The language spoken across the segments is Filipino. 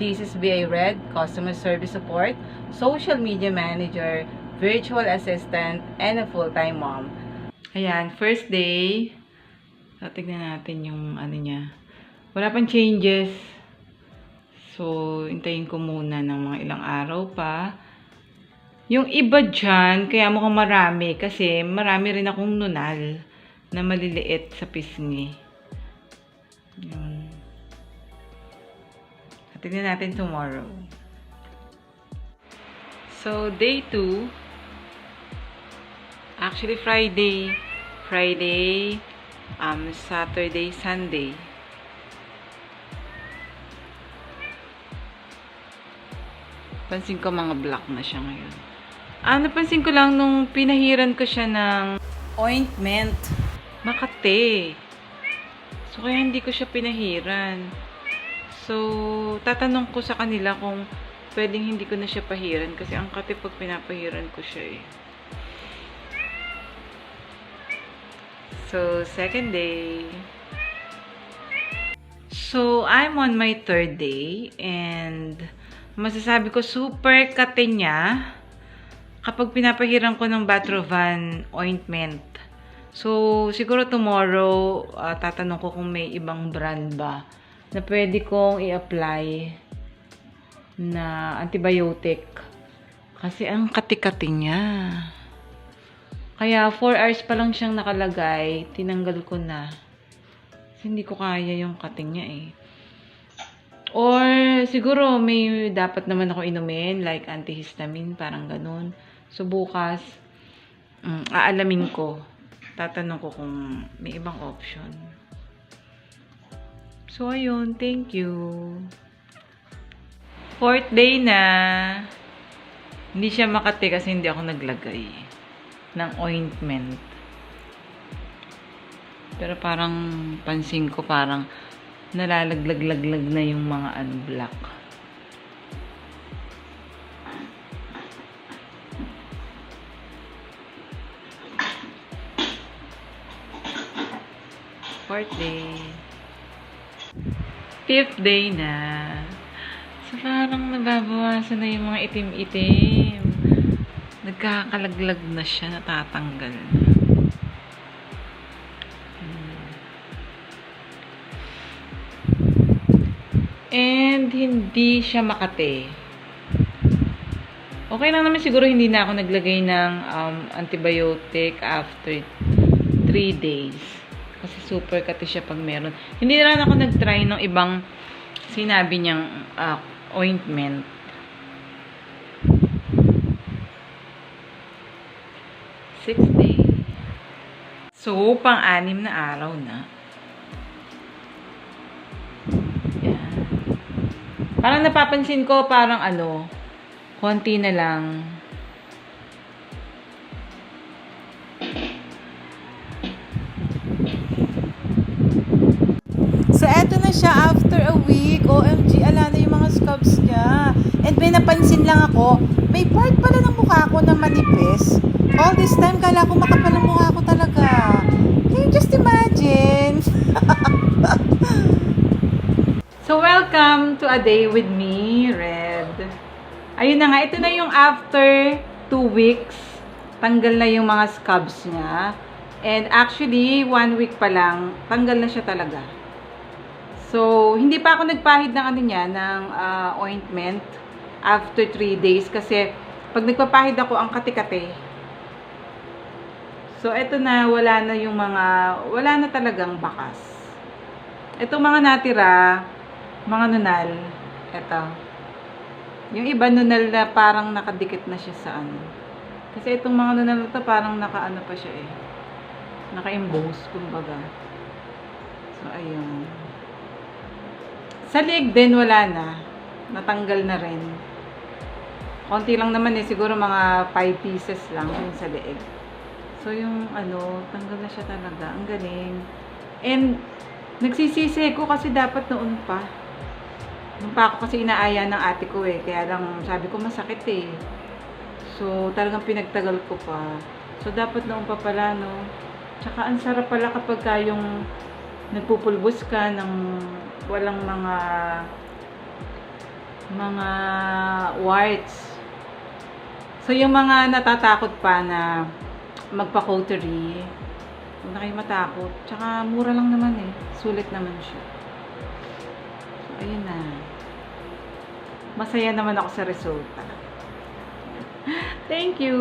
This is BA Red, Customer Service Support, Social Media Manager, Virtual Assistant, and a full-time mom. Ayan, first day. So, tignan natin yung ano niya. Wala pang changes. So, hintayin ko muna ng mga ilang araw pa. Yung iba dyan, kaya mukhang marami. Kasi marami rin akong nunal na maliliit sa pisngi. Yun. Tignan natin tomorrow. So, day 2. Actually, Friday, Saturday, Sunday. Pansin ko mga black na siya ngayon. Napansin ko lang nung pinahiran ko siya ng ointment. Makate. So, kaya hindi ko siya pinahiran. So, tatanong ko sa kanila kung pwedeng hindi ko na siya pahiran kasi ang kate pag pinapahiran ko siya eh. So, second day. So, I'm on my third day and masasabi ko super kate niya kapag pinapahiran ko ng Batrovan ointment. So, siguro tomorrow, tatanong ko kung may ibang brand ba na pwede kong i-apply na antibiotic. Kasi ang kati-kati niya. Kaya 4 hours pa lang siyang nakalagay, tinanggal ko na. Kasi hindi ko kaya yung kati niya eh. Or siguro may dapat naman ako inumin, like antihistamine, parang ganun. So bukas, aalamin ko. Tatanong ko kung may ibang option. So, ayun. Thank you. Fourth day na. Hindi siya makati kasi hindi ako naglagay ng ointment. Pero parang pansin ko parang nalalaglag-laglag na yung mga black. Fourth day. Fifth day na. So, parang nababawasan na yung mga itim-itim. Nagkakalaglag na siya, natatanggal. And hindi siya makate. Okay lang naman siguro hindi na ako naglagay ng antibiotic after 3 days. Kasi super kati siya pag meron. Hindi na lang ako nag-try ng ibang sinabi niyang ointment. Sixth day. So, pang-6 na araw na. Yan. Parang napapansin ko, parang konti na lang. So, eto na siya after a week. OMG, ala na yung mga scabs niya. And may napansin lang ako, may part pala ng mukha ko na manipis. All this time, kala ko makapal ang mukha ko talaga. Can you just imagine? So, welcome to a day with me, Red. Ayun na nga, ito na yung after 2 weeks. Tanggal na yung mga scabs niya. And actually, 1 week pa lang, tanggal na siya talaga. So, hindi pa ako nagpahid ng ng ointment after 3 days kasi pag nagpapahid ako, ang kati-kati. So, eto na, wala na talagang bakas. Itong mga natira, mga nunal, eto. Yung iba nunal na parang nakadikit na siya sa Kasi itong mga nunal na to parang naka-ano pa siya eh. Naka-emboss, kumbaga. So, ayun. Sa leg din, wala na. Natanggal na rin. Konti lang naman eh. Siguro mga 5 pieces lang yung sa leeg. So, yung tanggal na siya talaga. Ang galing. And, nagsisisi ko kasi dapat noon pa. Noon pa ako kasi inaaya ng ate ko eh. Kaya lang, sabi ko masakit eh. So, talagang pinagtagal ko pa. So, dapat noon pa pala, no? Tsaka, ang sarap pala kapag yung nagpupulbos ka ng walang mga mga warts. So, yung mga natatakot pa na magpa-coterie, huwag na kayo matakot. Tsaka, mura lang naman eh. Sulit naman siya. So, ayun na. Masaya naman ako sa resulta. Thank you!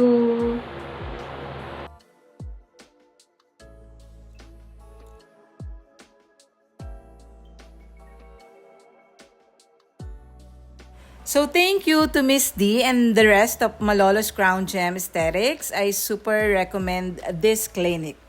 So, thank you to Miss D and the rest of Malolos Crown Gem Aesthetics. I super recommend this clinic.